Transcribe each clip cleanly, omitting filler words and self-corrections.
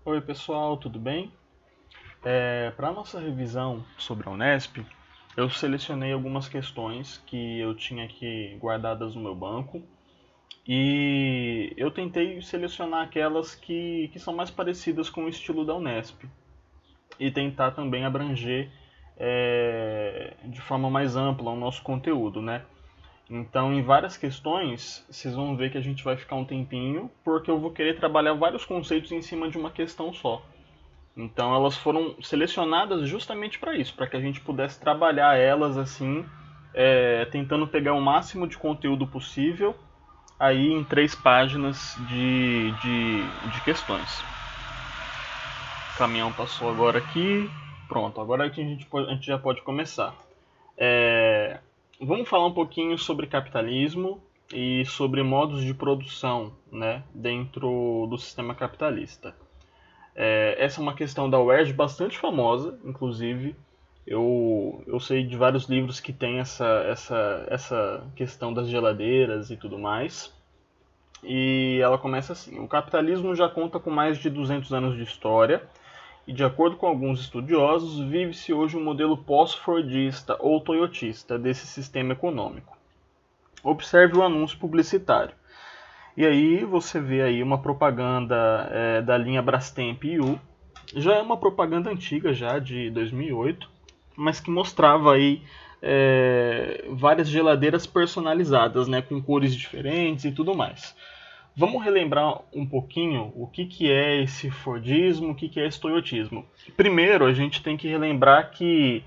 Oi pessoal, tudo bem? Para a nossa revisão sobre a Unesp, eu selecionei algumas questões que eu tinha aqui guardadas no meu banco e eu tentei selecionar aquelas que são mais parecidas com o estilo da Unesp e tentar também abranger de forma mais ampla o nosso conteúdo, né? Então, em várias questões, vocês vão ver que a gente vai ficar um tempinho, porque eu vou querer trabalhar vários conceitos em cima de uma questão só. Então elas foram selecionadas justamente para isso, para que a gente pudesse trabalhar elas assim, tentando pegar o máximo de conteúdo possível aí em 3 páginas de questões. O caminhão passou agora aqui, pronto, agora aqui a gente já pode começar. É, Vamos falar um pouquinho sobre capitalismo e sobre modos de produção, né, dentro do sistema capitalista. Essa é uma questão da UERJ bastante famosa, inclusive. Eu sei de vários livros que tem essa questão das geladeiras e tudo mais. E ela começa assim: o capitalismo já conta com mais de 200 anos de história, e de acordo com alguns estudiosos, vive-se hoje um modelo pós-fordista ou toyotista desse sistema econômico. Observe o anúncio publicitário. E aí você vê aí uma propaganda da linha Brastemp IU. Já é uma propaganda antiga, já de 2008, mas que mostrava aí várias geladeiras personalizadas, né, com cores diferentes e tudo mais. Vamos relembrar um pouquinho o que é esse Fordismo, o que é esse Toyotismo. Primeiro, a gente tem que relembrar que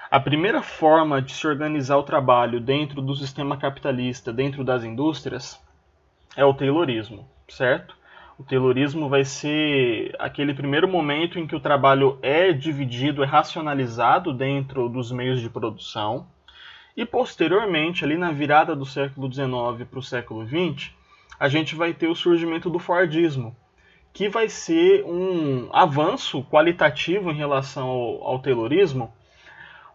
a primeira forma de se organizar o trabalho dentro do sistema capitalista, dentro das indústrias, é o Taylorismo, certo? O Taylorismo vai ser aquele primeiro momento em que o trabalho é dividido, é racionalizado dentro dos meios de produção. E posteriormente, ali na virada do século XIX para o século XX, a gente vai ter o surgimento do Fordismo, que vai ser um avanço qualitativo em relação ao Taylorismo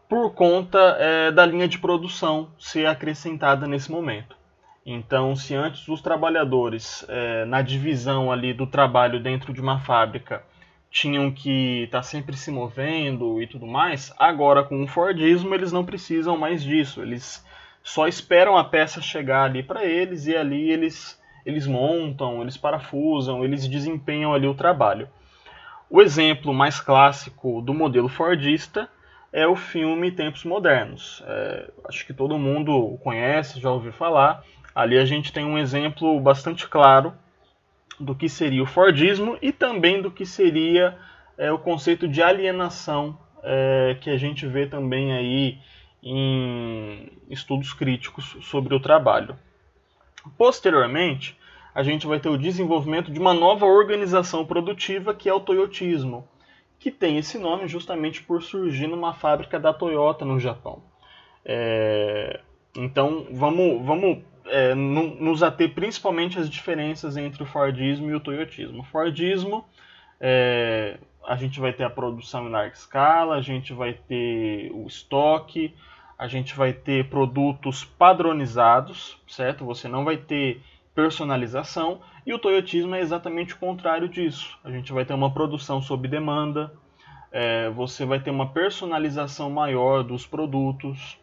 por conta da linha de produção ser acrescentada nesse momento. Então, se antes os trabalhadores, na divisão ali do trabalho dentro de uma fábrica, tinham que estar sempre se movendo e tudo mais, agora com o Fordismo eles não precisam mais disso. Eles só esperam a peça chegar ali para eles e ali eles montam, eles parafusam, eles desempenham ali o trabalho. O exemplo mais clássico do modelo Fordista é o filme Tempos Modernos. Acho que todo mundo conhece, já ouviu falar. Ali a gente tem um exemplo bastante claro do que seria o Fordismo e também do que seria o conceito de alienação que a gente vê também aí em estudos críticos sobre o trabalho. Posteriormente, a gente vai ter o desenvolvimento de uma nova organização produtiva que é o toyotismo, que tem esse nome justamente por surgir numa fábrica da Toyota no Japão. Então, vamos nos ater principalmente às diferenças entre o Fordismo e o Toyotismo. O Fordismo, a gente vai ter a produção em larga escala, a gente vai ter o estoque, a gente vai ter produtos padronizados, certo? Você não vai ter personalização, e o toyotismo é exatamente o contrário disso. A gente vai ter uma produção sob demanda, você vai ter uma personalização maior dos produtos,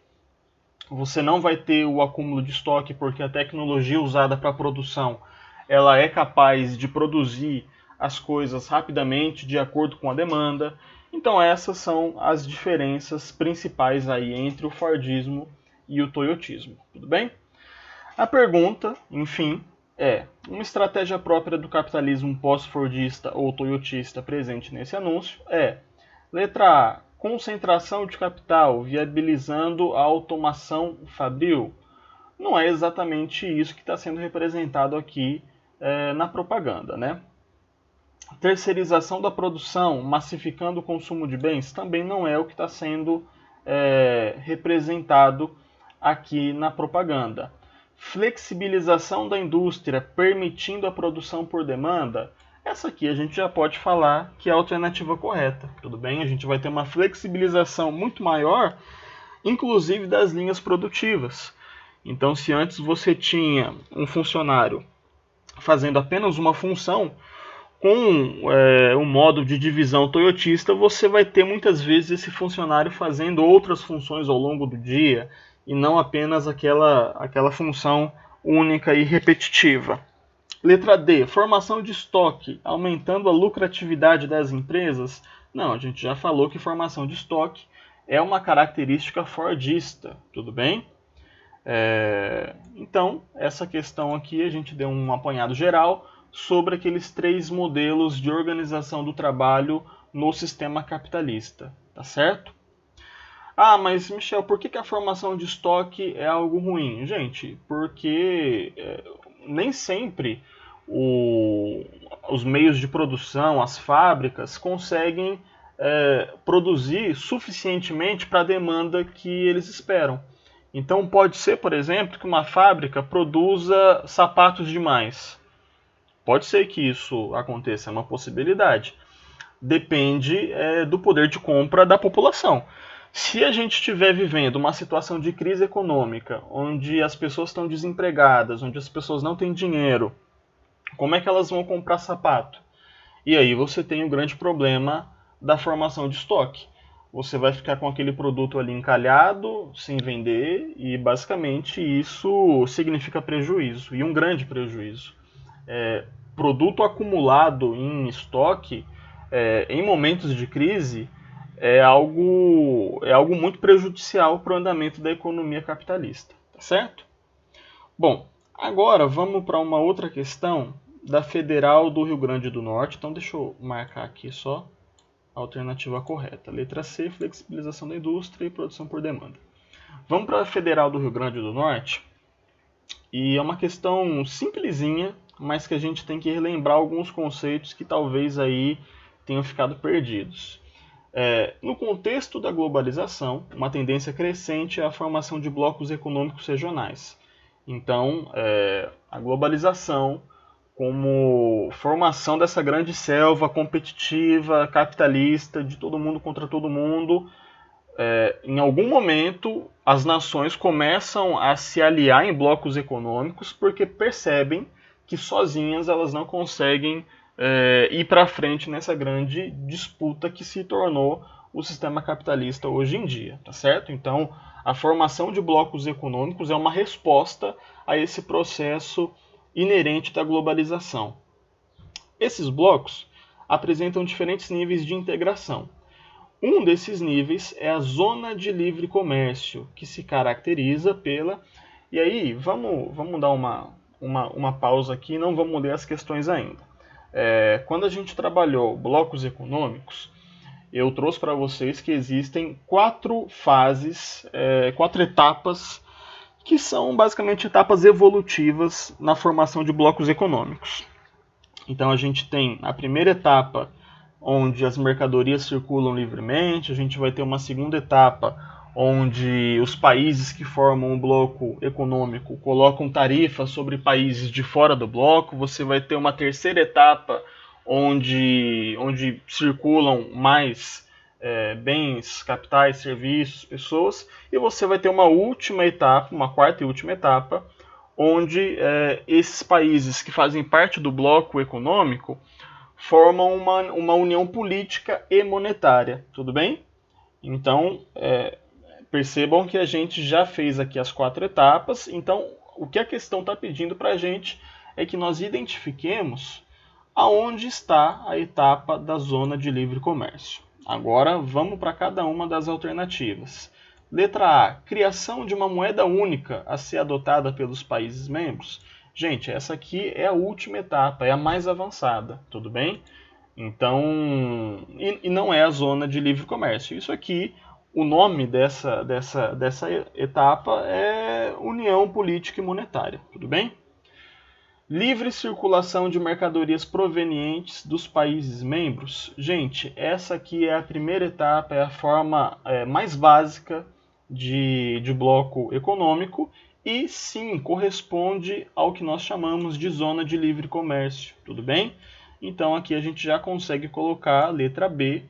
você não vai ter o acúmulo de estoque porque a tecnologia usada para a produção ela é capaz de produzir as coisas rapidamente de acordo com a demanda. Então essas são as diferenças principais aí entre o Fordismo e o Toyotismo, tudo bem? A pergunta, enfim, é: uma estratégia própria do capitalismo pós-fordista ou toyotista presente nesse anúncio é: letra A, concentração de capital viabilizando a automação fabril. Não é exatamente isso que está sendo representado aqui na propaganda, né? Terceirização da produção, massificando o consumo de bens, também não é o que está sendo representado aqui na propaganda. Flexibilização da indústria, permitindo a produção por demanda, essa aqui a gente já pode falar que é a alternativa correta, tudo bem? A gente vai ter uma flexibilização muito maior, inclusive das linhas produtivas. Então, se antes você tinha um funcionário fazendo apenas uma função, com o modo de divisão toyotista, você vai ter muitas vezes esse funcionário fazendo outras funções ao longo do dia e não apenas aquela função única e repetitiva. Letra D, formação de estoque, aumentando a lucratividade das empresas. Não, a gente já falou que formação de estoque é uma característica fordista, tudo bem? Então, essa questão aqui a gente deu um apanhado geral sobre aqueles 3 modelos de organização do trabalho no sistema capitalista, tá certo? Ah, mas Michel, por que a formação de estoque é algo ruim? Gente, porque nem sempre os meios de produção, as fábricas, conseguem produzir suficientemente para a demanda que eles esperam. Então pode ser, por exemplo, que uma fábrica produza sapatos demais. Pode ser que isso aconteça, é uma possibilidade. Depende do poder de compra da população. Se a gente estiver vivendo uma situação de crise econômica, onde as pessoas estão desempregadas, onde as pessoas não têm dinheiro, como é que elas vão comprar sapato? E aí você tem o grande problema da formação de estoque. Você vai ficar com aquele produto ali encalhado, sem vender, e basicamente isso significa prejuízo, e um grande prejuízo. Produto acumulado em estoque, em momentos de crise, é algo muito prejudicial para o andamento da economia capitalista, tá certo? Bom, agora vamos para uma outra questão da Federal do Rio Grande do Norte. Então deixa eu marcar aqui só a alternativa correta. Letra C, flexibilização da indústria e produção por demanda. Vamos para a Federal do Rio Grande do Norte. E é uma questão simplesinha, mas que a gente tem que relembrar alguns conceitos que talvez aí tenham ficado perdidos. No contexto da globalização, uma tendência crescente é a formação de blocos econômicos regionais. Então, a globalização, como formação dessa grande selva competitiva, capitalista, de todo mundo contra todo mundo, em algum momento as nações começam a se aliar em blocos econômicos porque percebem que sozinhas elas não conseguem ir para frente nessa grande disputa que se tornou o sistema capitalista hoje em dia, tá certo? Então, a formação de blocos econômicos é uma resposta a esse processo inerente da globalização. Esses blocos apresentam diferentes níveis de integração. Um desses níveis é a zona de livre comércio, que se caracteriza pela... E aí, vamos dar uma pausa aqui, não vamos ler as questões ainda. Quando a gente trabalhou blocos econômicos, eu trouxe para vocês que existem 4 fases, 4 etapas, que são basicamente etapas evolutivas na formação de blocos econômicos. Então a gente tem a primeira etapa, onde as mercadorias circulam livremente, a gente vai ter uma segunda etapa, onde os países que formam o bloco econômico colocam tarifas sobre países de fora do bloco, você vai ter uma terceira etapa, onde circulam mais bens, capitais, serviços, pessoas, e você vai ter uma última etapa, uma quarta e última etapa, onde esses países que fazem parte do bloco econômico formam uma união política e monetária, tudo bem? Então, percebam que a gente já fez aqui as 4 etapas, então o que a questão está pedindo para a gente é que nós identifiquemos aonde está a etapa da zona de livre comércio. Agora vamos para cada uma das alternativas. Letra A, criação de uma moeda única a ser adotada pelos países membros. Gente, essa aqui é a última etapa, é a mais avançada, tudo bem? Então, e não é a zona de livre comércio. Isso aqui, o nome dessa etapa é União Política e Monetária, tudo bem? Livre circulação de mercadorias provenientes dos países membros. Gente, essa aqui é a primeira etapa, é a forma mais básica de bloco econômico e sim corresponde ao que nós chamamos de zona de livre comércio, tudo bem? Então aqui a gente já consegue colocar a letra B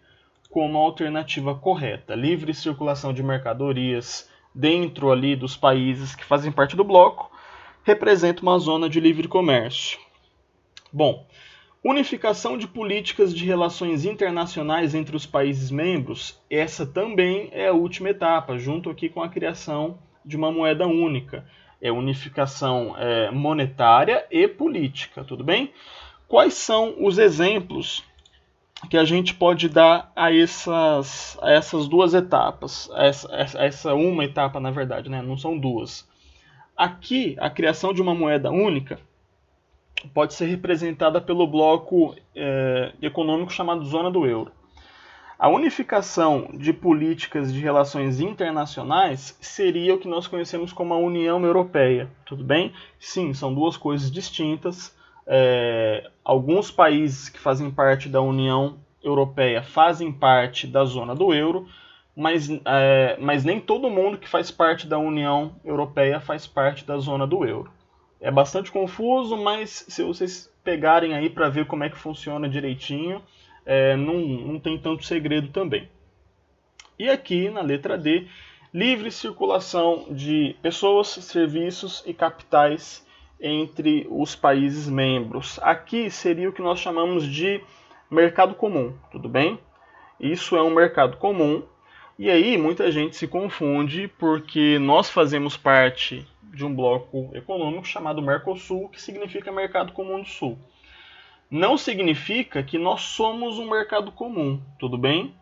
como a alternativa correta. Livre circulação de mercadorias dentro ali dos países que fazem parte do bloco representa uma zona de livre comércio. Bom, Unificação de políticas de relações internacionais entre os países membros, essa também é a última etapa, junto aqui com a criação de uma moeda única. É unificação monetária e política, tudo bem? Quais são os exemplos que a gente pode dar a essas duas etapas? Essa uma etapa, na verdade, né? Não são duas. Aqui, a criação de uma moeda única pode ser representada pelo bloco econômico chamado Zona do Euro. A unificação de políticas de relações internacionais seria o que nós conhecemos como a União Europeia, tudo bem? Sim, são duas coisas distintas. Alguns países que fazem parte da União Europeia fazem parte da Zona do Euro, mas nem todo mundo que faz parte da União Europeia faz parte da Zona do Euro. É bastante confuso, mas se vocês pegarem aí para ver como é que funciona direitinho, não tem tanto segredo também. E aqui na letra D, livre circulação de pessoas, serviços e capitais entre os países membros. Aqui seria o que nós chamamos de mercado comum, tudo bem? Isso é um mercado comum. E aí muita gente se confunde porque nós fazemos parte de um bloco econômico chamado Mercosul, que significa Mercado Comum do Sul. Não significa que nós somos um mercado comum, tudo bem?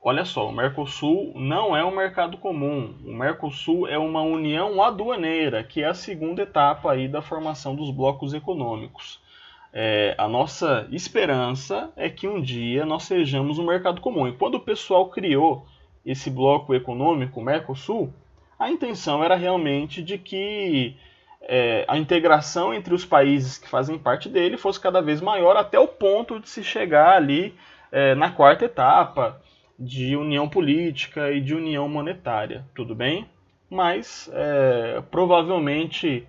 Olha só, o Mercosul não é um mercado comum. O Mercosul é uma união aduaneira, que é a segunda etapa aí da formação dos blocos econômicos. A nossa esperança é que um dia nós sejamos um mercado comum. E quando o pessoal criou esse bloco econômico, o Mercosul, a intenção era realmente de que a integração entre os países que fazem parte dele fosse cada vez maior, até o ponto de se chegar ali na quarta etapa de união política e de união monetária, tudo bem? Mas provavelmente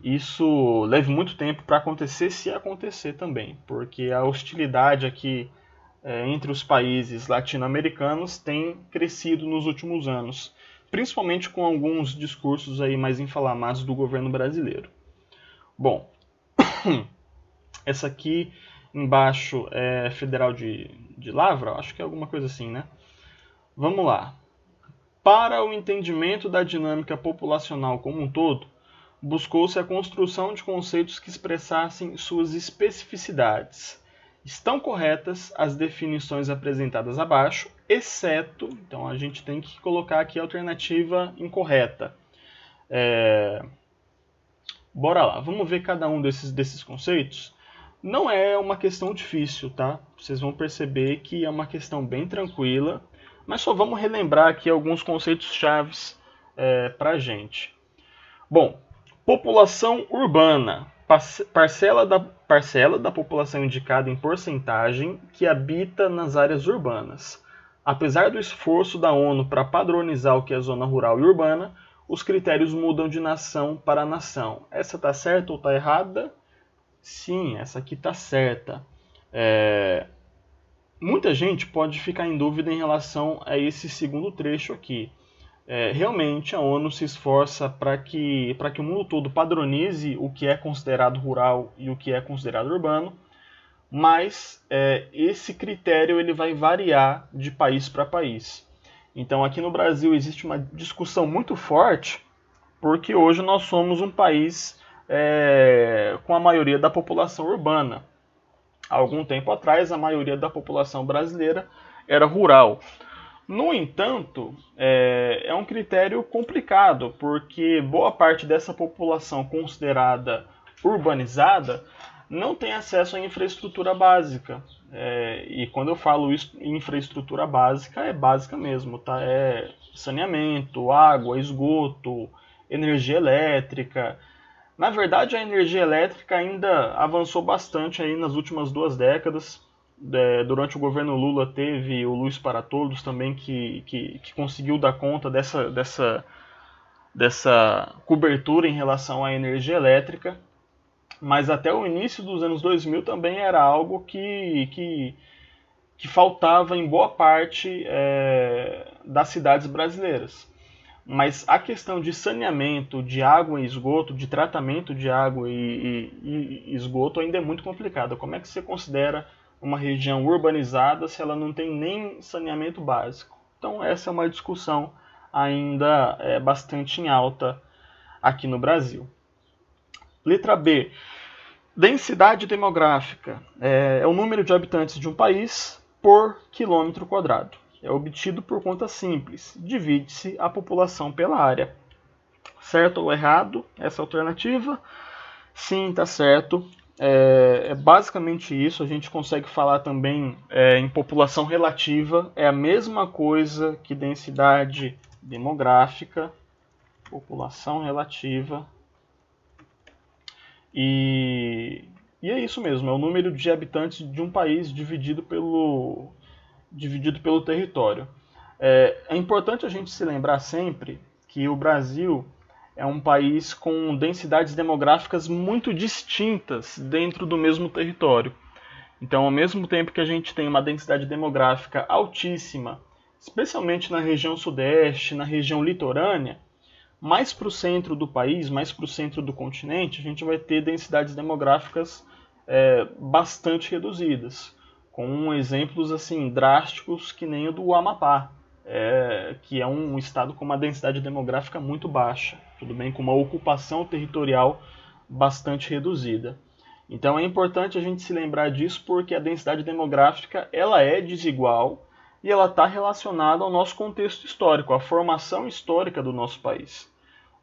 isso leve muito tempo para acontecer, se acontecer também, porque a hostilidade aqui entre os países latino-americanos tem crescido nos últimos anos, principalmente com alguns discursos aí mais inflamados do governo brasileiro. Bom, essa aqui embaixo é Federal de Lavra, acho que é alguma coisa assim, né? Vamos lá. Para o entendimento da dinâmica populacional como um todo, buscou-se a construção de conceitos que expressassem suas especificidades. Estão corretas as definições apresentadas abaixo, exceto, então a gente tem que colocar aqui a alternativa incorreta. Bora lá, vamos ver cada um desses conceitos. Não é uma questão difícil, tá? Vocês vão perceber que é uma questão bem tranquila, mas só vamos relembrar aqui alguns conceitos chaves para a gente. Bom, população urbana, parcela da população indicada em porcentagem que habita nas áreas urbanas. Apesar do esforço da ONU para padronizar o que é zona rural e urbana, os critérios mudam de nação para nação. Essa está certa ou está errada? Sim, essa aqui está certa. Muita gente pode ficar em dúvida em relação a esse segundo trecho aqui. Realmente a ONU se esforça para que o mundo todo padronize o que é considerado rural e o que é considerado urbano, mas esse critério ele vai variar de país para país. Então aqui no Brasil existe uma discussão muito forte, porque hoje nós somos um país com a maioria da população urbana. Há algum tempo atrás a maioria da população brasileira era rural. No entanto, é um critério complicado, porque boa parte dessa população considerada urbanizada não tem acesso à infraestrutura básica. E quando eu falo isso, infraestrutura básica, é básica mesmo, tá? É saneamento, água, esgoto, energia elétrica. Na verdade, a energia elétrica ainda avançou bastante aí nas últimas 2 décadas. Durante o governo Lula teve o Luz para Todos também, que conseguiu dar conta dessa cobertura em relação à energia elétrica, mas até o início dos anos 2000 também era algo que faltava em boa parte das cidades brasileiras. Mas a questão de saneamento de água e esgoto, de tratamento de água e esgoto ainda é muito complicada. Como é que você considera uma região urbanizada se ela não tem nem saneamento básico? Então essa é uma discussão ainda bastante em alta aqui no Brasil. Letra B. Densidade demográfica é o número de habitantes de um país por quilômetro quadrado. É obtido por conta simples. Divide-se a população pela área. Certo ou errado? Essa alternativa? Sim, está certo. É basicamente isso. A gente consegue falar também em população relativa. É a mesma coisa que densidade demográfica. População relativa. E é isso mesmo, é o número de habitantes de um país dividido pelo território. É importante a gente se lembrar sempre que o Brasil é um país com densidades demográficas muito distintas dentro do mesmo território. Então, ao mesmo tempo que a gente tem uma densidade demográfica altíssima, especialmente na região sudeste, na região litorânea, mais para o centro do país, mais para o centro do continente, a gente vai ter densidades demográficas bastante reduzidas, com exemplos assim drásticos que nem o do Amapá, que é um estado com uma densidade demográfica muito baixa, tudo bem, com uma ocupação territorial bastante reduzida. Então é importante a gente se lembrar disso porque a densidade demográfica ela é desigual e ela está relacionada ao nosso contexto histórico, à formação histórica do nosso país.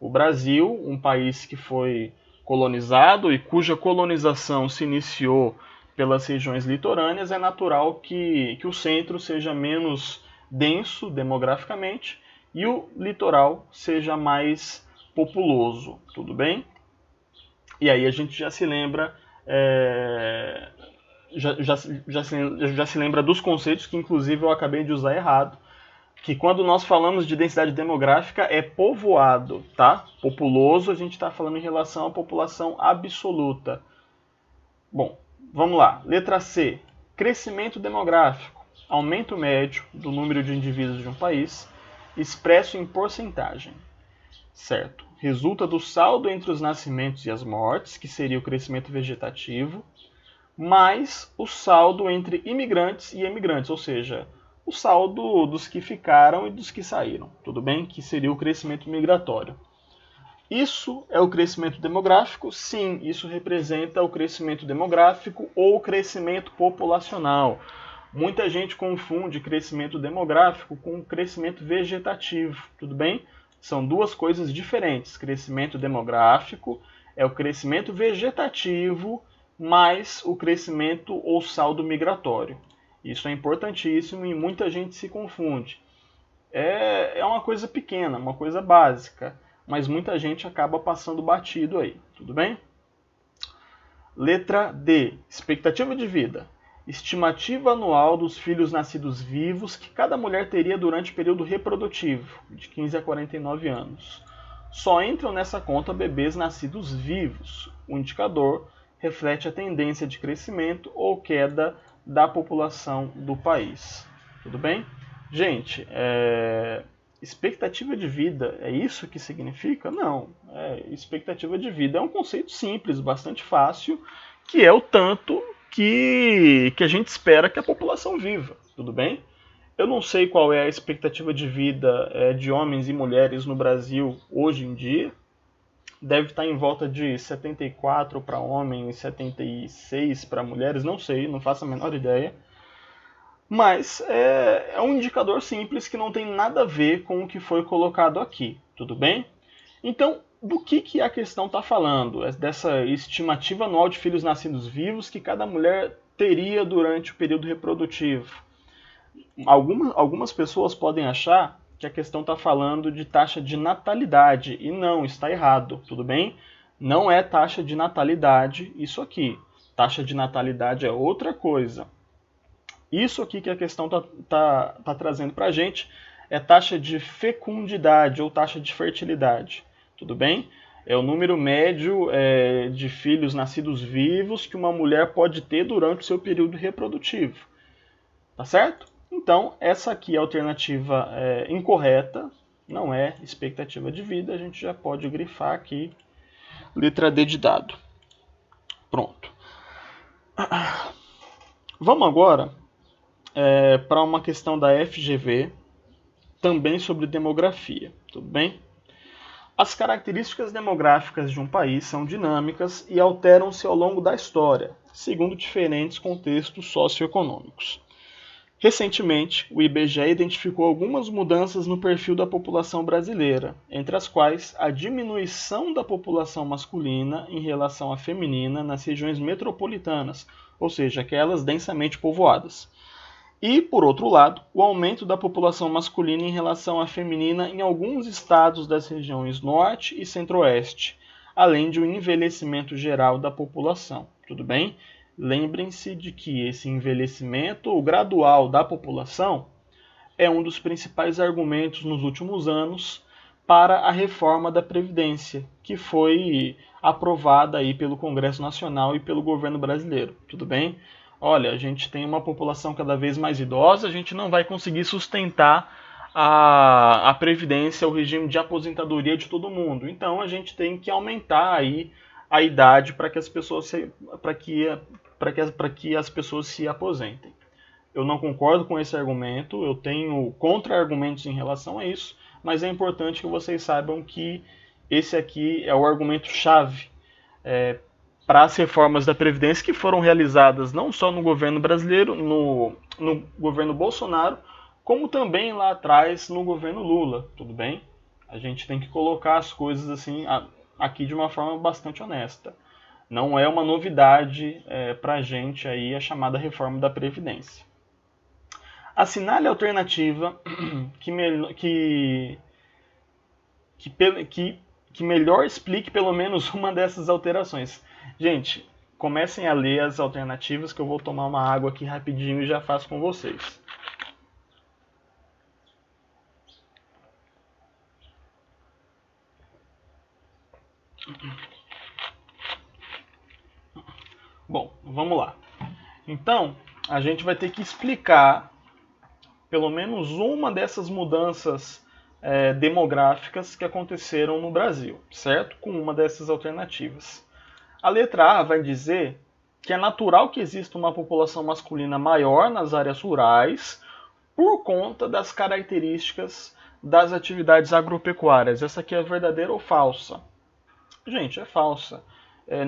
O Brasil, um país que foi colonizado e cuja colonização se iniciou pelas regiões litorâneas, é natural que o centro seja menos denso demograficamente e o litoral seja mais populoso, tudo bem? E aí a gente já se lembra já se lembra dos conceitos que inclusive eu acabei de usar errado, que quando nós falamos de densidade demográfica é povoado, tá? Populoso a gente está falando em relação à população absoluta. Bom, vamos lá. Letra C. Crescimento demográfico. Aumento médio do número de indivíduos de um país, expresso em porcentagem. Certo. Resulta do saldo entre os nascimentos e as mortes, que seria o crescimento vegetativo, mais o saldo entre imigrantes e emigrantes, ou seja, o saldo dos que ficaram e dos que saíram, tudo bem? Que seria o crescimento migratório. Isso é o crescimento demográfico? Sim, isso representa o crescimento demográfico ou crescimento populacional. Muita gente confunde crescimento demográfico com crescimento vegetativo, tudo bem? São duas coisas diferentes. Crescimento demográfico é o crescimento vegetativo mais o crescimento ou saldo migratório. Isso é importantíssimo e muita gente se confunde. É uma coisa pequena, uma coisa básica, mas muita gente acaba passando batido aí, tudo bem? Letra D. Expectativa de vida. Estimativa anual dos filhos nascidos vivos que cada mulher teria durante o período reprodutivo, de 15 a 49 anos. Só entram nessa conta bebês nascidos vivos. O indicador reflete a tendência de crescimento ou queda da população do país. Tudo bem? Gente, expectativa de vida, é isso que significa? Não. Expectativa de vida é um conceito simples, bastante fácil, que é o tanto que a gente espera que a população viva. Tudo bem? Eu não sei qual é a expectativa de vida de homens e mulheres no Brasil hoje em dia. Deve estar em volta de 74 para homens e 76 para mulheres, não sei, não faço a menor ideia. Mas é um indicador simples que não tem nada a ver com o que foi colocado aqui, tudo bem? Então, do que a questão está falando? É dessa estimativa anual de filhos nascidos vivos que cada mulher teria durante o período reprodutivo. Algumas pessoas podem achar que a questão está falando de taxa de natalidade, e não, está errado, tudo bem? Não é taxa de natalidade isso aqui. Taxa de natalidade é outra coisa. Isso aqui que a questão tá trazendo para a gente é taxa de fecundidade ou taxa de fertilidade, tudo bem? É o número médio de filhos nascidos vivos que uma mulher pode ter durante o seu período reprodutivo, tá certo? Então, essa aqui é a alternativa incorreta, não é expectativa de vida, a gente já pode grifar aqui, letra D de dado. Pronto. Vamos agora para uma questão da FGV, também sobre demografia, tudo bem? As características demográficas de um país são dinâmicas e alteram-se ao longo da história, segundo diferentes contextos socioeconômicos. Recentemente, o IBGE identificou algumas mudanças no perfil da população brasileira, entre as quais a diminuição da população masculina em relação à feminina nas regiões metropolitanas, ou seja, aquelas densamente povoadas. E, por outro lado, o aumento da população masculina em relação à feminina em alguns estados das regiões Norte e Centro-Oeste, além de um envelhecimento geral da população. Tudo bem? Lembrem-se de que esse envelhecimento gradual da população é um dos principais argumentos nos últimos anos para a reforma da Previdência, que foi aprovada aí pelo Congresso Nacional e pelo governo brasileiro. Tudo bem? Olha, a gente tem uma população cada vez mais idosa, a gente não vai conseguir sustentar a Previdência, o regime de aposentadoria de todo mundo. Então a gente tem que aumentar aí a idade para que as pessoas se aposentem. Eu não concordo com esse argumento, eu tenho contra-argumentos em relação a isso, mas é importante que vocês saibam que esse aqui é o argumento-chave para as reformas da Previdência que foram realizadas não só no governo brasileiro, no governo Bolsonaro, como também lá atrás no governo Lula, tudo bem? A gente tem que colocar as coisas assim aqui de uma forma bastante honesta. Não é uma novidade para a gente aí a chamada reforma da Previdência. Assinale a alternativa que melhor explique pelo menos uma dessas alterações. Gente, comecem a ler as alternativas que eu vou tomar uma água aqui rapidinho e já faço com vocês. Bom, vamos lá. Então, a gente vai ter que explicar pelo menos uma dessas mudanças demográficas que aconteceram no Brasil, certo? Com uma dessas alternativas. A letra A vai dizer que é natural que exista uma população masculina maior nas áreas rurais por conta das características das atividades agropecuárias. Essa aqui é verdadeira ou falsa? Gente, é falsa.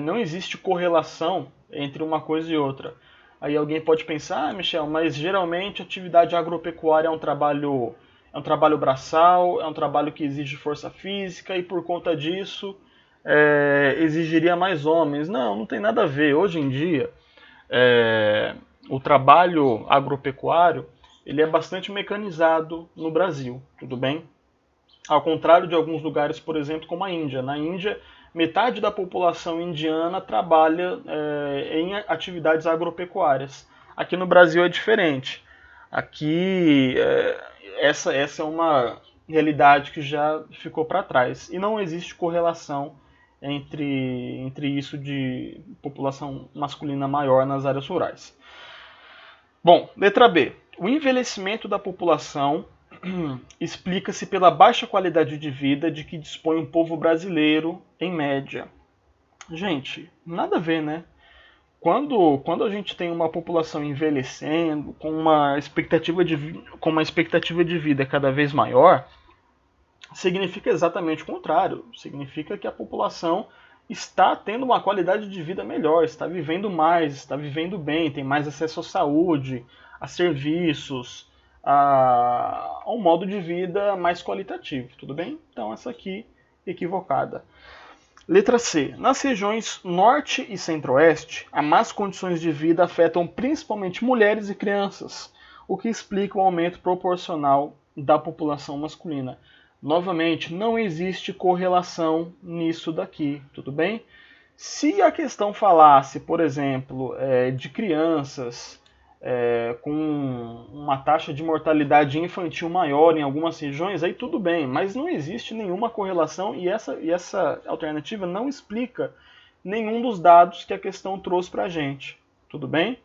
Não existe correlação entre uma coisa e outra. Aí alguém pode pensar, Michel, mas geralmente a atividade agropecuária é um trabalho braçal, é um trabalho que exige força física e por conta disso exigiria mais homens. Não, não tem nada a ver. Hoje em dia, o trabalho agropecuário ele é bastante mecanizado no Brasil, tudo bem? Ao contrário de alguns lugares, por exemplo, como a Índia. Na Índia, metade da população indiana trabalha em atividades agropecuárias. Aqui no Brasil é diferente. Aqui, essa é uma realidade que já ficou para trás. E não existe correlação entre isso de população masculina maior nas áreas rurais. Bom, letra B. O envelhecimento da população explica-se pela baixa qualidade de vida de que dispõe o povo brasileiro, em média. Gente, nada a ver, né? Quando a gente tem uma população envelhecendo, com uma expectativa de vida cada vez maior, significa exatamente o contrário. Significa que a população está tendo uma qualidade de vida melhor, está vivendo mais, está vivendo bem, tem mais acesso à saúde, a serviços, a um modo de vida mais qualitativo, tudo bem? Então essa aqui equivocada. Letra C. Nas regiões Norte e Centro-Oeste, as más condições de vida afetam principalmente mulheres e crianças, o que explica o aumento proporcional da população masculina. Novamente, não existe correlação nisso daqui, tudo bem? Se a questão falasse, por exemplo, de crianças com uma taxa de mortalidade infantil maior em algumas regiões, aí tudo bem, mas não existe nenhuma correlação e essa alternativa não explica nenhum dos dados que a questão trouxe para a gente, tudo bem?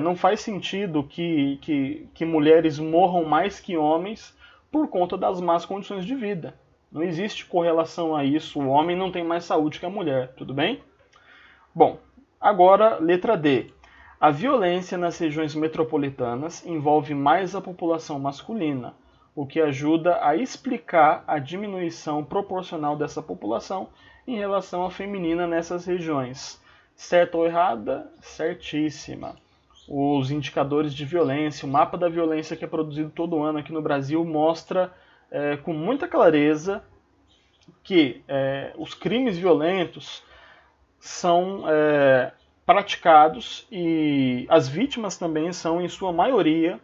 Não faz sentido que mulheres morram mais que homens por conta das más condições de vida. Não existe correlação a isso, o homem não tem mais saúde que a mulher, tudo bem? Bom, agora letra D. A violência nas regiões metropolitanas envolve mais a população masculina, o que ajuda a explicar a diminuição proporcional dessa população em relação à feminina nessas regiões. Certa ou errada? Certíssima. Os indicadores de violência, o mapa da violência que é produzido todo ano aqui no Brasil mostra com muita clareza que os crimes violentos são praticados e as vítimas também são, em sua maioria,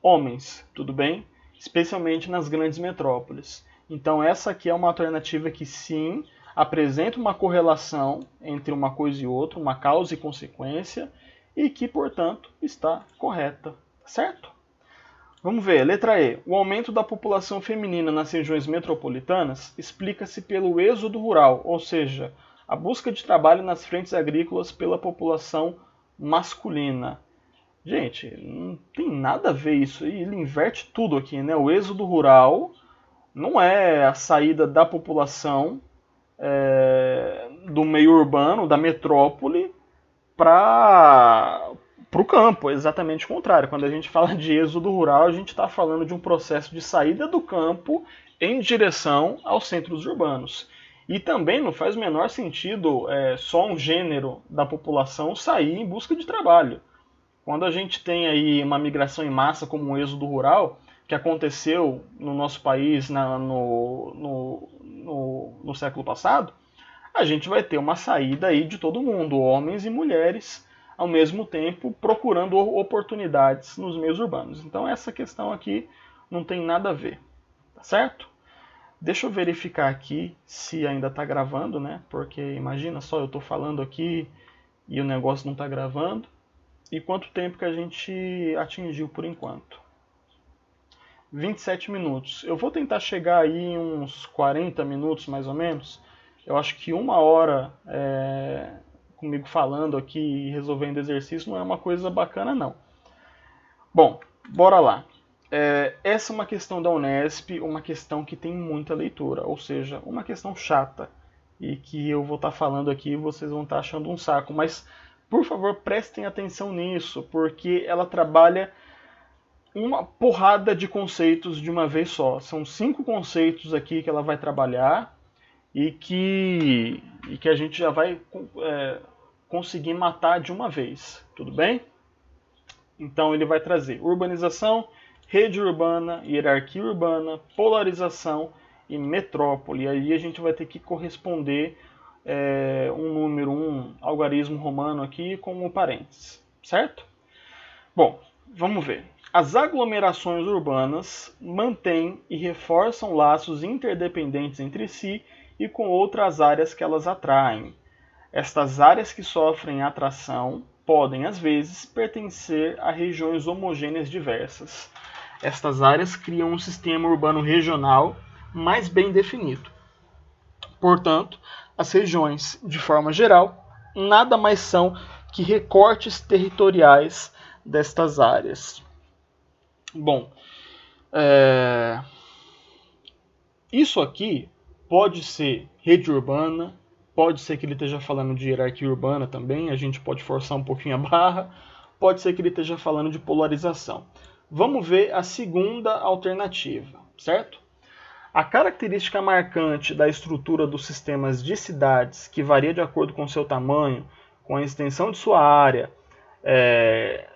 homens, tudo bem? Especialmente nas grandes metrópoles. Então essa aqui é uma alternativa que sim, apresenta uma correlação entre uma coisa e outra, uma causa e consequência, e que, portanto, está correta, certo? Vamos ver, letra E. O aumento da população feminina nas regiões metropolitanas explica-se pelo êxodo rural, ou seja, a busca de trabalho nas frentes agrícolas pela população masculina. Gente, não tem nada a ver isso, ele inverte tudo aqui, né? O êxodo rural não é a saída da população do meio urbano, da metrópole, para o campo, é exatamente o contrário. Quando a gente fala de êxodo rural, a gente está falando de um processo de saída do campo em direção aos centros urbanos. E também não faz o menor sentido só um gênero da população sair em busca de trabalho. Quando a gente tem aí uma migração em massa como o êxodo rural, que aconteceu no nosso país no século passado, a gente vai ter uma saída aí de todo mundo, homens e mulheres, ao mesmo tempo procurando oportunidades nos meios urbanos. Então essa questão aqui não tem nada a ver, tá certo? Deixa eu verificar aqui se ainda está gravando, né? Porque imagina só, eu estou falando aqui e o negócio não está gravando. E quanto tempo que a gente atingiu por enquanto? 27 minutos. Eu vou tentar chegar aí em uns 40 minutos mais ou menos. Eu acho que 1 hora comigo falando aqui e resolvendo exercício não é uma coisa bacana não. Bom, bora lá. Essa é uma questão da Unesp, uma questão que tem muita leitura, ou seja, uma questão chata e que eu vou estar falando aqui e vocês vão estar achando um saco, mas por favor prestem atenção nisso, porque ela trabalha uma porrada de conceitos de uma vez só. São 5 conceitos aqui que ela vai trabalhar e que a gente já vai conseguir matar de uma vez, tudo bem? Então ele vai trazer urbanização, rede urbana, hierarquia urbana, polarização e metrópole. E aí a gente vai ter que corresponder um algarismo romano aqui como parênteses, certo? Bom, vamos ver. As aglomerações urbanas mantêm e reforçam laços interdependentes entre si e com outras áreas que elas atraem. Estas áreas que sofrem atração podem, às vezes, pertencer a regiões homogêneas diversas. Estas áreas criam um sistema urbano regional mais bem definido. Portanto, as regiões, de forma geral, nada mais são que recortes territoriais destas áreas. Bom, isso aqui pode ser rede urbana, pode ser que ele esteja falando de hierarquia urbana também, a gente pode forçar um pouquinho a barra, pode ser que ele esteja falando de polarização. Vamos ver a segunda alternativa, certo? A característica marcante da estrutura dos sistemas de cidades, que varia de acordo com seu tamanho, com a extensão de sua área,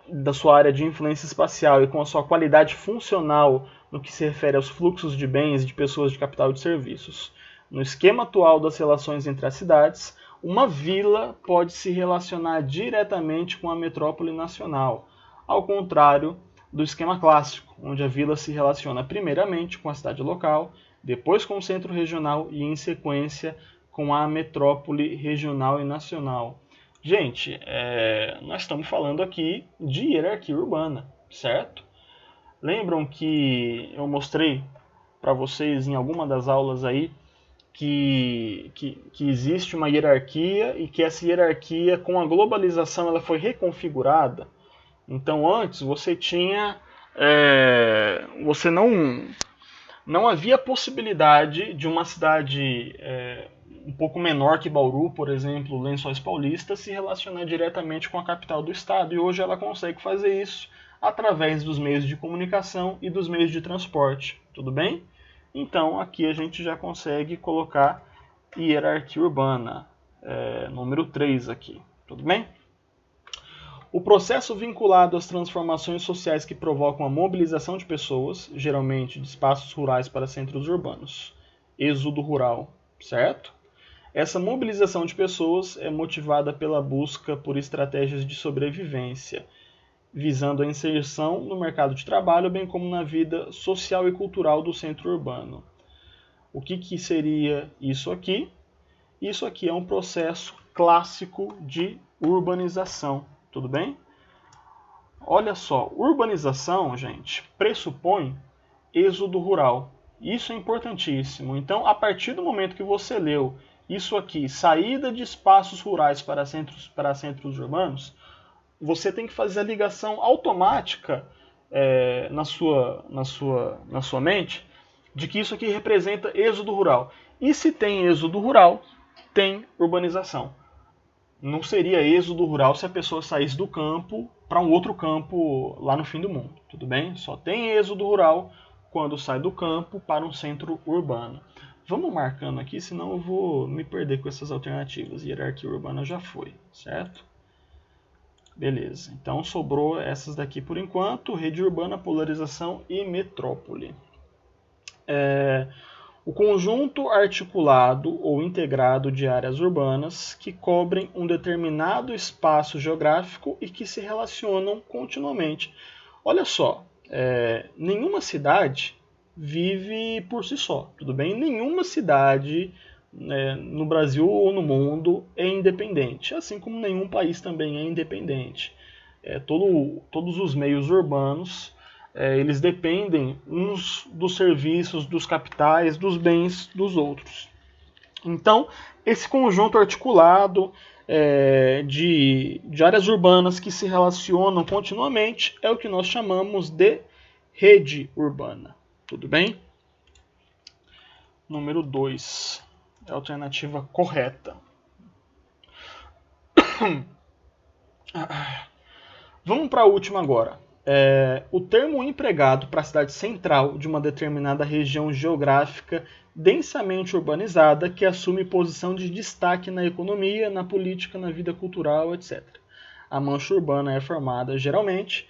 da sua área de influência espacial e com a sua qualidade funcional no que se refere aos fluxos de bens, de pessoas, de capital e de serviços. No esquema atual das relações entre as cidades, uma vila pode se relacionar diretamente com a metrópole nacional, ao contrário do esquema clássico, onde a vila se relaciona primeiramente com a cidade local, depois com o centro regional e, em sequência, com a metrópole regional e nacional. Gente, nós estamos falando aqui de hierarquia urbana, certo? Lembram que eu mostrei para vocês em alguma das aulas aí que existe uma hierarquia e que essa hierarquia, com a globalização, ela foi reconfigurada? Então, antes você tinha... você não não havia possibilidade de uma cidade um pouco menor que Bauru, por exemplo, Lençóis Paulista, se relacionar diretamente com a capital do estado. E hoje ela consegue fazer isso através dos meios de comunicação e dos meios de transporte. Tudo bem? Então aqui a gente já consegue colocar hierarquia urbana, número 3 aqui. Tudo bem? O processo vinculado às transformações sociais que provocam a mobilização de pessoas, geralmente de espaços rurais para centros urbanos. Êxodo rural, certo? Essa mobilização de pessoas é motivada pela busca por estratégias de sobrevivência, visando a inserção no mercado de trabalho, bem como na vida social e cultural do centro urbano. O que seria isso aqui? Isso aqui é um processo clássico de urbanização. Tudo bem? Olha só, urbanização, gente, pressupõe êxodo rural. Isso é importantíssimo. Então, a partir do momento que você leu isso aqui, saída de espaços rurais para centros urbanos, você tem que fazer a ligação automática na sua mente de que isso aqui representa êxodo rural. E se tem êxodo rural, tem urbanização. Não seria êxodo rural se a pessoa saísse do campo para um outro campo lá no fim do mundo, tudo bem? Só tem êxodo rural quando sai do campo para um centro urbano. Vamos marcando aqui, senão eu vou me perder com essas alternativas. Hierarquia urbana já foi, certo? Beleza, então sobrou essas daqui por enquanto: rede urbana, polarização e metrópole. O conjunto articulado ou integrado de áreas urbanas que cobrem um determinado espaço geográfico e que se relacionam continuamente. Olha só, nenhuma cidade vive por si só, tudo bem? Nenhuma cidade no Brasil ou no mundo é independente, assim como nenhum país também é independente. Todos os meios urbanos eles dependem uns dos serviços, dos capitais, dos bens dos outros. Então, esse conjunto articulado de áreas urbanas que se relacionam continuamente é o que nós chamamos de rede urbana. Tudo bem? Número 2 é a alternativa correta. Vamos para a última agora. O termo empregado para a cidade central de uma determinada região geográfica densamente urbanizada que assume posição de destaque na economia, na política, na vida cultural, etc. A mancha urbana é formada, geralmente,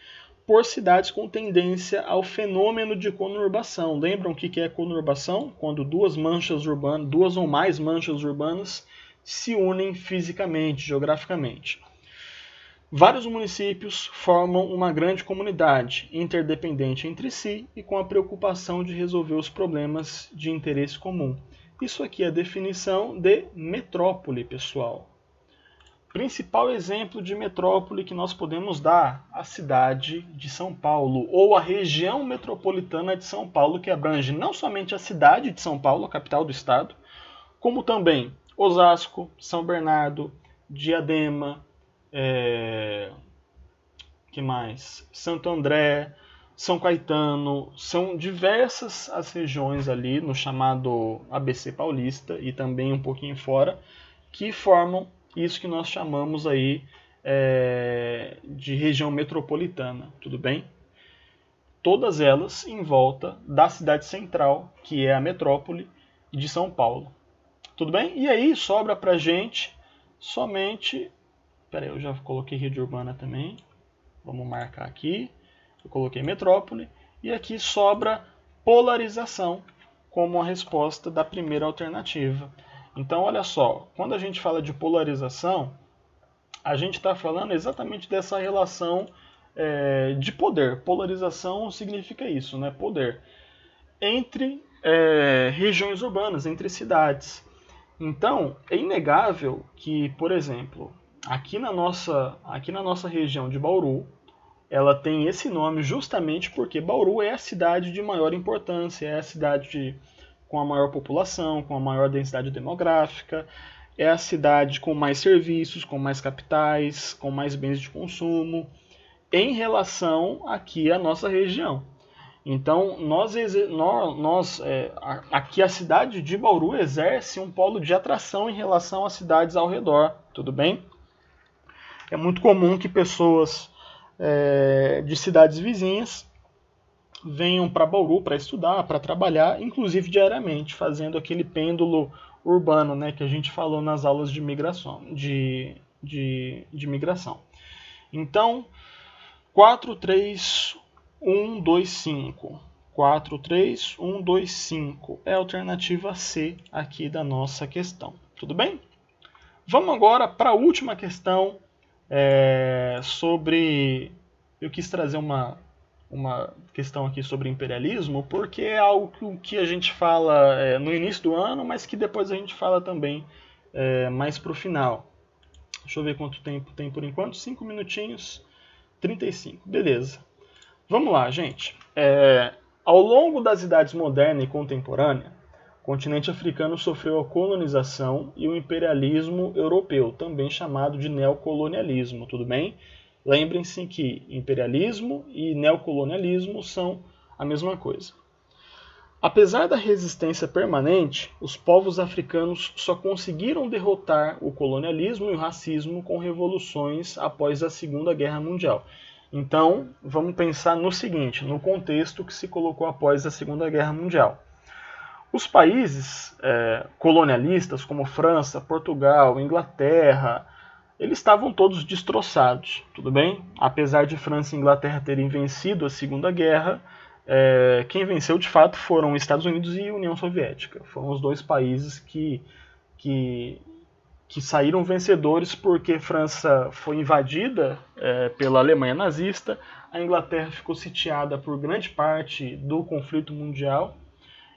por cidades com tendência ao fenômeno de conurbação. Lembram o que é conurbação? Quando duas ou mais manchas urbanas se unem fisicamente, geograficamente. Vários municípios formam uma grande comunidade, interdependente entre si e com a preocupação de resolver os problemas de interesse comum. Isso aqui é a definição de metrópole, pessoal. Principal exemplo de metrópole que nós podemos dar, a cidade de São Paulo, ou a região metropolitana de São Paulo, que abrange não somente a cidade de São Paulo, a capital do estado, como também Osasco, São Bernardo, Diadema, que mais? Santo André, São Caetano, são diversas as regiões ali no chamado ABC Paulista e também um pouquinho fora, que formam isso que nós chamamos aí de região metropolitana, tudo bem? Todas elas em volta da cidade central, que é a metrópole de São Paulo. Tudo bem? E aí sobra pra gente somente... Peraí, eu já coloquei rede urbana também. Vamos marcar aqui. Eu coloquei metrópole. E aqui sobra polarização como a resposta da primeira alternativa. Então, olha só. Quando a gente fala de polarização, a gente está falando exatamente dessa relação de poder. Polarização significa isso, né? Poder. Entre regiões urbanas, entre cidades. Então, é inegável que, por exemplo... Aqui na nossa região de Bauru, ela tem esse nome justamente porque Bauru é a cidade de maior importância, é a cidade com a maior população, com a maior densidade demográfica, é a cidade com mais serviços, com mais capitais, com mais bens de consumo, em relação aqui à nossa região. Então, aqui a cidade de Bauru exerce um polo de atração em relação às cidades ao redor, tudo bem? É muito comum que pessoas de cidades vizinhas venham para Bauru para estudar, para trabalhar, inclusive diariamente, fazendo aquele pêndulo urbano, né, que a gente falou nas aulas de migração. De migração. Então, 4, 3, 1, 2, 5. 4, 3, 1, 2, 5 é a alternativa C aqui da nossa questão. Tudo bem? Vamos agora para a última questão sobre... Eu quis trazer uma questão aqui sobre imperialismo, porque é algo que a gente fala no início do ano, mas que depois a gente fala também mais para o final. Deixa eu ver quanto tempo tem por enquanto. 5 minutinhos, 35. Beleza. Vamos lá, gente. Ao longo das idades moderna e contemporânea, o continente africano sofreu a colonização e o imperialismo europeu, também chamado de neocolonialismo, tudo bem? Lembrem-se que imperialismo e neocolonialismo são a mesma coisa. Apesar da resistência permanente, os povos africanos só conseguiram derrotar o colonialismo e o racismo com revoluções após a Segunda Guerra Mundial. Então, vamos pensar no seguinte, no contexto que se colocou após a Segunda Guerra Mundial. Os países colonialistas, como França, Portugal, Inglaterra, eles estavam todos destroçados, tudo bem? Apesar de França e Inglaterra terem vencido a Segunda Guerra, quem venceu de fato foram os Estados Unidos e a União Soviética. Foram os dois países que saíram vencedores porque França foi invadida pela Alemanha nazista, a Inglaterra ficou sitiada por grande parte do conflito mundial.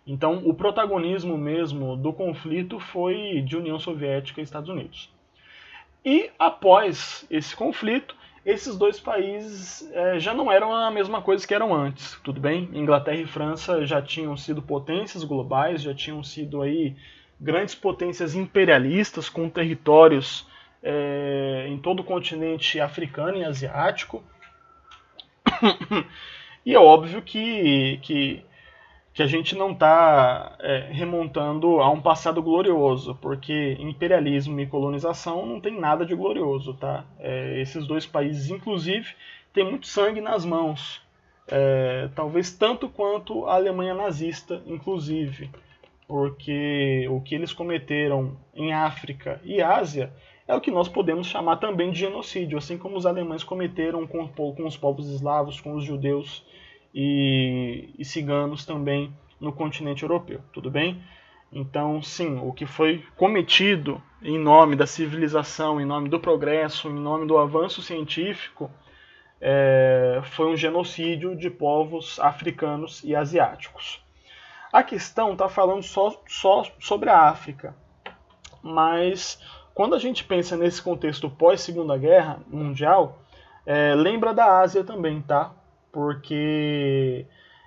Então, o protagonismo mesmo do conflito foi de União Soviética e Estados Unidos. E após esse conflito, esses dois países já não eram a mesma coisa que eram antes, tudo bem? Inglaterra e França já tinham sido potências globais, já tinham sido aí grandes potências imperialistas com territórios em todo o continente africano e asiático. E é óbvio que a gente não está remontando a um passado glorioso, porque imperialismo e colonização não tem nada de glorioso, tá? Esses dois países, inclusive, têm muito sangue nas mãos, talvez tanto quanto a Alemanha nazista, inclusive, porque o que eles cometeram em África e Ásia é o que nós podemos chamar também de genocídio, assim como os alemães cometeram com os povos eslavos, com os judeus e ciganos também no continente europeu, tudo bem? Então, sim, o que foi cometido em nome da civilização, em nome do progresso, em nome do avanço científico, foi um genocídio de povos africanos e asiáticos. A questão está falando só sobre a África, mas quando a gente pensa nesse contexto pós-Segunda Guerra Mundial, lembra da Ásia também, tá? Porque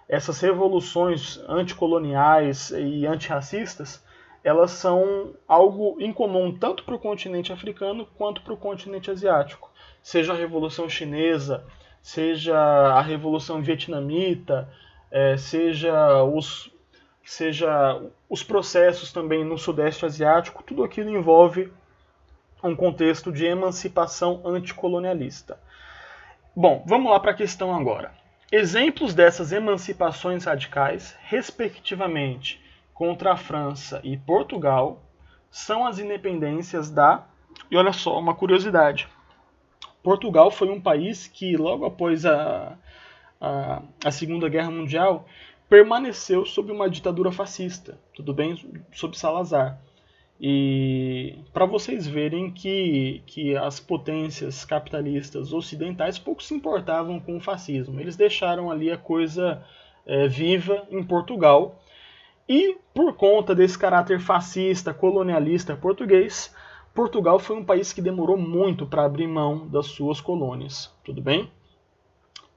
essas revoluções anticoloniais e antirracistas, elas são algo incomum tanto para o continente africano quanto para o continente asiático. Seja a Revolução Chinesa, seja a Revolução Vietnamita, seja os processos também no Sudeste Asiático, tudo aquilo envolve um contexto de emancipação anticolonialista. Bom, vamos lá para a questão agora. Exemplos dessas emancipações radicais, respectivamente contra a França e Portugal, são as independências E olha só, uma curiosidade. Portugal foi um país que, logo após a Segunda Guerra Mundial, permaneceu sob uma ditadura fascista, tudo bem? Sob Salazar. E para vocês verem que as potências capitalistas ocidentais pouco se importavam com o fascismo. Eles deixaram ali a coisa viva em Portugal. E por conta desse caráter fascista, colonialista português, Portugal foi um país que demorou muito para abrir mão das suas colônias. Tudo bem?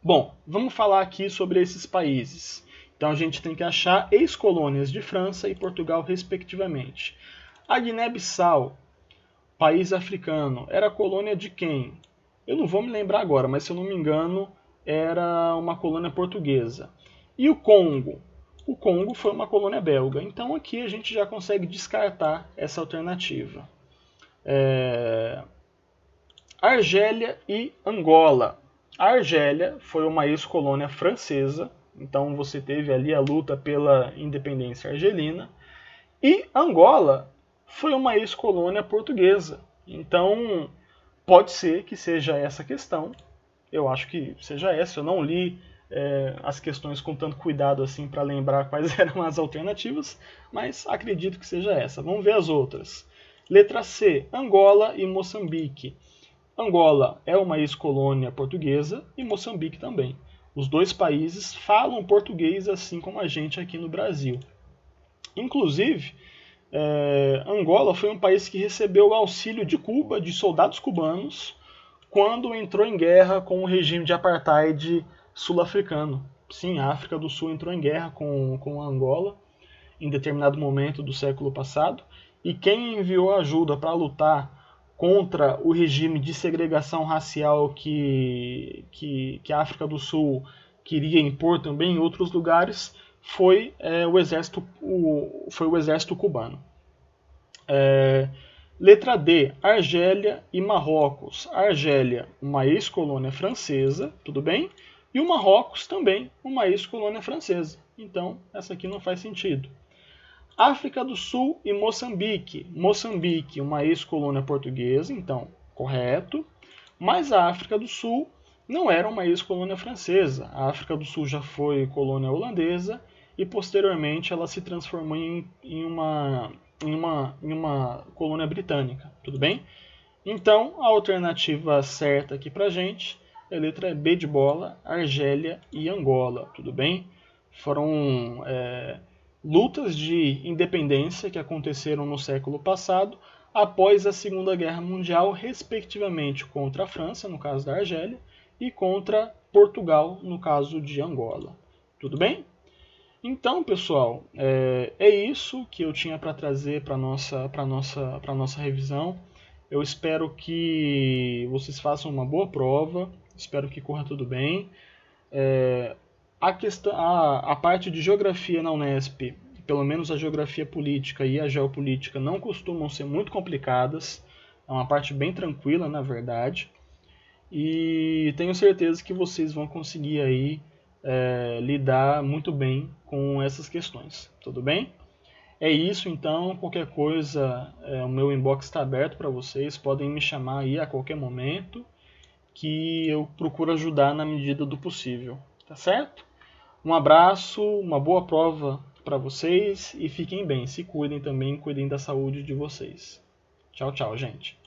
Bom, vamos falar aqui sobre esses países. Então a gente tem que achar ex-colônias de França e Portugal, respectivamente. A Guiné-Bissau, país africano, era colônia de quem? Eu não vou me lembrar agora, mas se eu não me engano, era uma colônia portuguesa. E o Congo? O Congo foi uma colônia belga. Então aqui a gente já consegue descartar essa alternativa. Argélia e Angola. A Argélia foi uma ex-colônia francesa. Então você teve ali a luta pela independência argelina. E Angola foi uma ex-colônia portuguesa. Então pode ser que seja essa questão. Eu acho que seja essa. Eu não li as questões com tanto cuidado assim para lembrar quais eram as alternativas, mas acredito que seja essa. Vamos ver as outras. Letra C, Angola e Moçambique. Angola é uma ex-colônia portuguesa e Moçambique também. Os dois países falam português assim como a gente aqui no Brasil. Inclusive, Angola foi um país que recebeu o auxílio de Cuba, de soldados cubanos, quando entrou em guerra com o regime de apartheid sul-africano. Sim, a África do Sul entrou em guerra com a Angola em determinado momento do século passado, e quem enviou ajuda para lutar contra o regime de segregação racial que a África do Sul queria impor também em outros lugares foi o exército cubano. Letra D, Argélia e Marrocos. Argélia, uma ex-colônia francesa, tudo bem? E o Marrocos também, uma ex-colônia francesa. Então, essa aqui não faz sentido. África do Sul e Moçambique. Moçambique, uma ex-colônia portuguesa, então, correto. Mas a África do Sul não era uma ex-colônia francesa. A África do Sul já foi colônia holandesa e, posteriormente, ela se transformou em uma colônia britânica, tudo bem? Então, a alternativa certa aqui pra gente é a letra B de bola, Argélia e Angola, tudo bem? Foram lutas de independência que aconteceram no século passado, após a Segunda Guerra Mundial, respectivamente contra a França, no caso da Argélia, e contra Portugal, no caso de Angola. Tudo bem? Então, pessoal, é isso que eu tinha para trazer para a nossa revisão. Eu espero que vocês façam uma boa prova, espero que corra tudo bem. A parte de geografia na Unesp, pelo menos a geografia política e a geopolítica, não costumam ser muito complicadas. É uma parte bem tranquila, na verdade. E tenho certeza que vocês vão conseguir aí lidar muito bem com essas questões. Tudo bem? É isso então. Qualquer coisa, o meu inbox está aberto para vocês. Podem me chamar aí a qualquer momento, que eu procuro ajudar na medida do possível. Tá certo? Um abraço, uma boa prova para vocês e fiquem bem. Se cuidem também, cuidem da saúde de vocês. Tchau, tchau, gente.